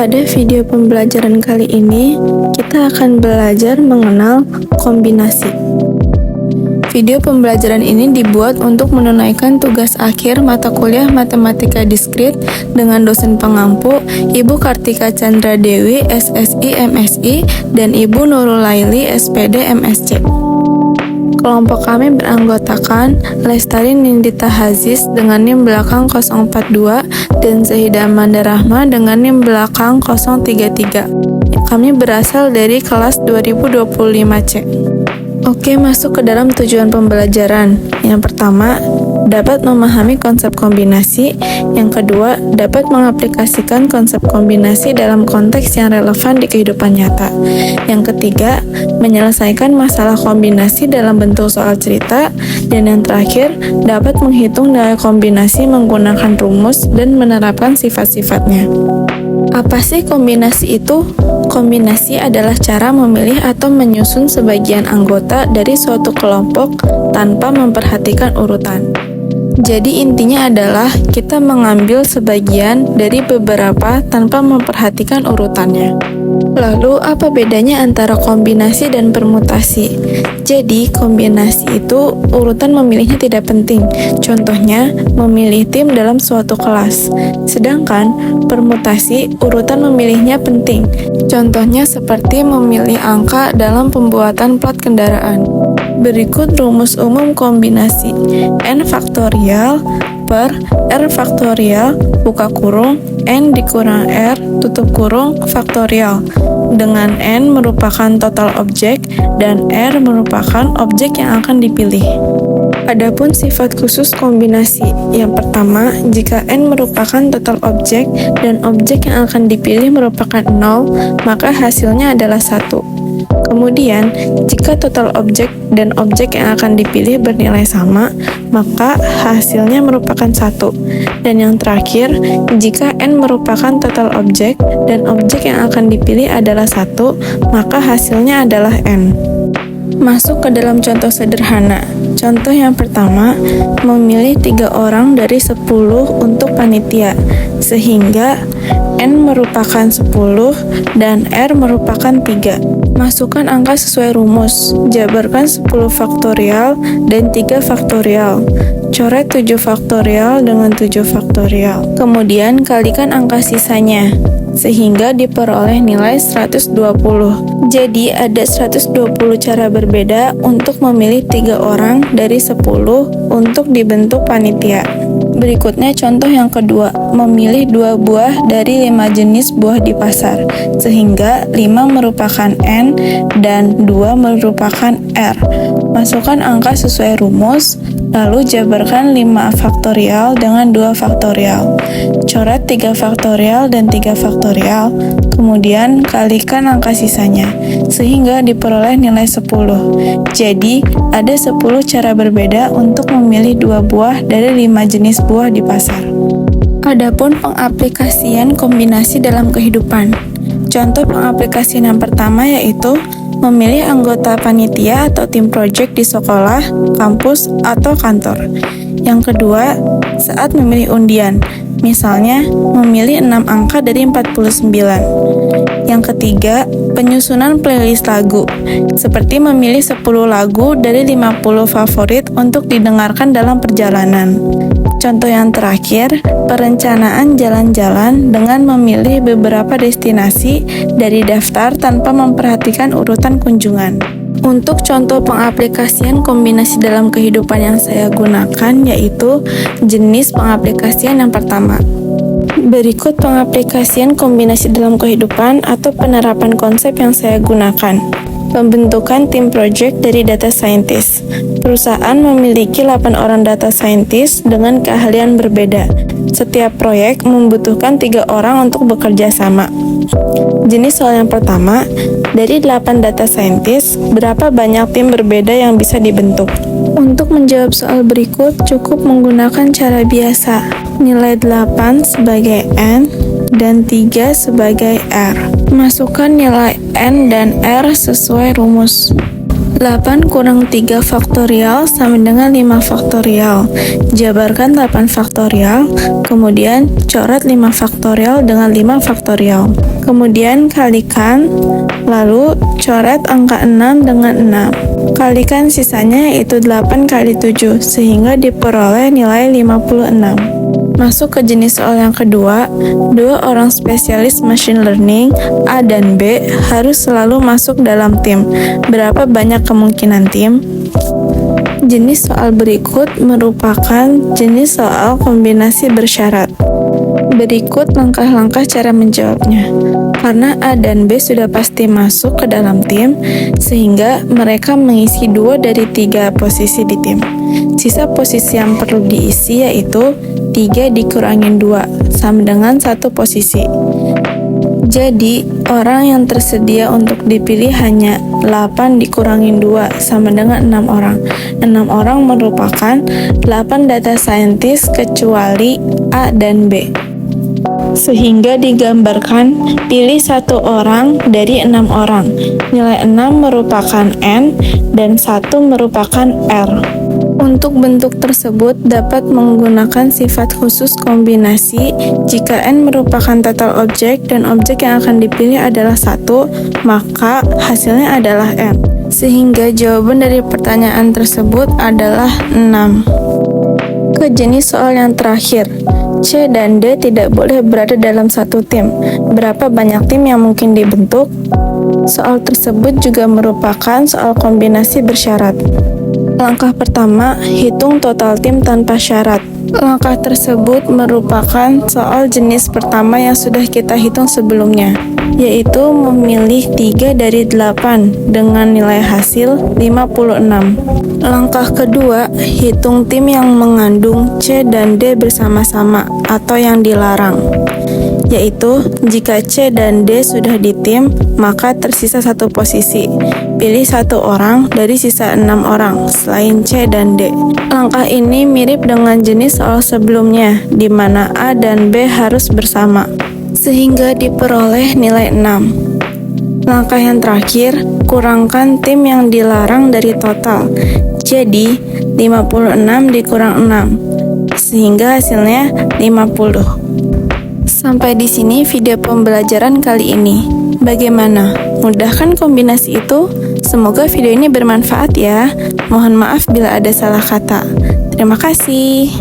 Pada video pembelajaran kali ini, kita akan belajar mengenal kombinasi. Video pembelajaran ini dibuat untuk menunaikan tugas akhir mata kuliah Matematika Diskrit dengan dosen pengampu Ibu Kartika Chandra Dewi, SSI MSI, dan Ibu Nurul Laili, SPD MSC. Kelompok kami beranggotakan Lestari Nindita Hazis dengan NIM belakang 042 dan Zahidah Amanda Rahma dengan NIM belakang 033. Kami berasal dari kelas 2025C. Oke, masuk ke dalam tujuan pembelajaran. Yang pertama, dapat memahami konsep kombinasi. Yang kedua, dapat mengaplikasikan konsep kombinasi dalam konteks yang relevan di kehidupan nyata. Yang ketiga, menyelesaikan masalah kombinasi dalam bentuk soal cerita. Dan yang terakhir, dapat menghitung nilai kombinasi menggunakan rumus dan menerapkan sifat-sifatnya. Apa sih kombinasi itu? Kombinasi adalah cara memilih atau menyusun sebagian anggota dari suatu kelompok tanpa memperhatikan urutan. Jadi intinya adalah kita mengambil sebagian dari beberapa tanpa memperhatikan urutannya. Lalu apa bedanya antara kombinasi dan permutasi? Jadi kombinasi itu urutan memilihnya tidak penting. Contohnya memilih tim dalam suatu kelas. Sedangkan permutasi urutan memilihnya penting. Contohnya seperti memilih angka dalam pembuatan plat kendaraan. Berikut rumus umum kombinasi. N faktorial per R faktorial buka kurung N dikurang R tutup kurung faktorial, dengan N merupakan total objek dan R merupakan objek yang akan dipilih. Adapun sifat khusus kombinasi, yang pertama, jika N merupakan total objek dan objek yang akan dipilih merupakan 0, maka hasilnya adalah 1. Kemudian, jika total objek dan objek yang akan dipilih bernilai sama, maka hasilnya merupakan 1. Dan yang terakhir, jika N merupakan total objek dan objek yang akan dipilih adalah 1, maka hasilnya adalah N. Masuk ke dalam contoh sederhana. Contoh yang pertama, memilih 3 orang dari 10 untuk panitia, sehingga N merupakan 10 dan R merupakan 3. Masukkan angka sesuai rumus, jabarkan 10 faktorial dan 3 faktorial. Coret 7 faktorial dengan 7 faktorial. Kemudian kalikan angka sisanya, sehingga diperoleh nilai 120. Jadi ada 120 cara berbeda untuk memilih 3 orang dari 10 untuk dibentuk panitia. Berikutnya contoh yang kedua, memilih 2 buah dari 5 jenis buah di pasar, sehingga 5 merupakan N dan 2 merupakan R. Masukkan angka sesuai rumus, lalu jabarkan 5 faktorial dengan 2 faktorial. Coret 3 faktorial dan 3 faktorial, kemudian kalikan angka sisanya, sehingga diperoleh nilai 10. Jadi, ada 10 cara berbeda untuk memilih 2 buah dari 5 jenis buah di pasar. Adapun pengaplikasian kombinasi dalam kehidupan. Contoh pengaplikasian yang pertama yaitu memilih anggota panitia atau tim project di sekolah, kampus, atau kantor. Yang kedua, saat memilih undian. Misalnya, memilih 6 angka dari 49. Yang ketiga, penyusunan playlist lagu. Seperti memilih 10 lagu dari 50 favorit untuk didengarkan dalam perjalanan. Contoh yang terakhir, perencanaan jalan-jalan dengan memilih beberapa destinasi dari daftar tanpa memperhatikan urutan kunjungan. Untuk contoh pengaplikasian kombinasi dalam kehidupan yang saya gunakan yaitu jenis pengaplikasian yang pertama. Berikut pengaplikasian kombinasi dalam kehidupan atau penerapan konsep yang saya gunakan. Pembentukan tim project dari data scientist. Perusahaan memiliki 8 orang data scientist dengan keahlian berbeda. Setiap proyek membutuhkan 3 orang untuk bekerja sama. Jenis soal yang pertama, dari 8 data scientist, berapa banyak tim berbeda yang bisa dibentuk? Untuk menjawab soal berikut, cukup menggunakan cara biasa. Nilai 8 sebagai N dan 3 sebagai R. Masukkan nilai N dan R sesuai rumus. 8 kurang 3 faktorial sama dengan 5 faktorial. Jabarkan 8 faktorial, kemudian coret 5 faktorial dengan 5 faktorial. Kemudian kalikan, lalu coret angka 6 dengan 6. Kalikan sisanya yaitu 8 kali 7, sehingga diperoleh nilai 56. Masuk ke jenis soal yang kedua, dua orang spesialis machine learning, A dan B, harus selalu masuk dalam tim. Berapa banyak kemungkinan tim? Jenis soal berikut merupakan jenis soal kombinasi bersyarat. Berikut langkah-langkah cara menjawabnya. Karena A dan B sudah pasti masuk ke dalam tim, sehingga mereka mengisi 2 dari 3 posisi di tim. Sisa posisi yang perlu diisi yaitu 3 dikurangin 2, sama dengan 1 posisi. Jadi, orang yang tersedia untuk dipilih hanya 8 dikurangin 2, sama dengan 6 orang. 6 orang merupakan 8 data scientist kecuali A dan B. Sehingga digambarkan, pilih 1 orang dari 6 orang. Nilai 6 merupakan N dan 1 merupakan R. Untuk bentuk tersebut dapat menggunakan sifat khusus kombinasi. Jika N merupakan total objek dan objek yang akan dipilih adalah 1, maka hasilnya adalah N. Sehingga jawaban dari pertanyaan tersebut adalah 6. Ke jenis soal yang terakhir, C dan D tidak boleh berada dalam satu tim. Berapa banyak tim yang mungkin dibentuk? Soal tersebut juga merupakan soal kombinasi bersyarat. Langkah pertama, hitung total tim tanpa syarat. Langkah tersebut merupakan soal jenis pertama yang sudah kita hitung sebelumnya, yaitu memilih 3 dari 8 dengan nilai hasil 56. Langkah kedua, hitung tim yang mengandung C dan D bersama-sama atau yang dilarang, yaitu jika C dan D sudah di tim, maka tersisa 1 posisi. Pilih 1 orang dari sisa 6 orang selain C dan D. Langkah ini mirip dengan jenis soal sebelumnya, di mana A dan B harus bersama, sehingga diperoleh nilai 6. Langkah yang terakhir, kurangkan tim yang dilarang dari total. Jadi, 56 dikurang 6, sehingga hasilnya 50. Sampai di sini video pembelajaran kali ini. Bagaimana? Mudah kan kombinasi itu? Semoga video ini bermanfaat ya. Mohon maaf bila ada salah kata. Terima kasih.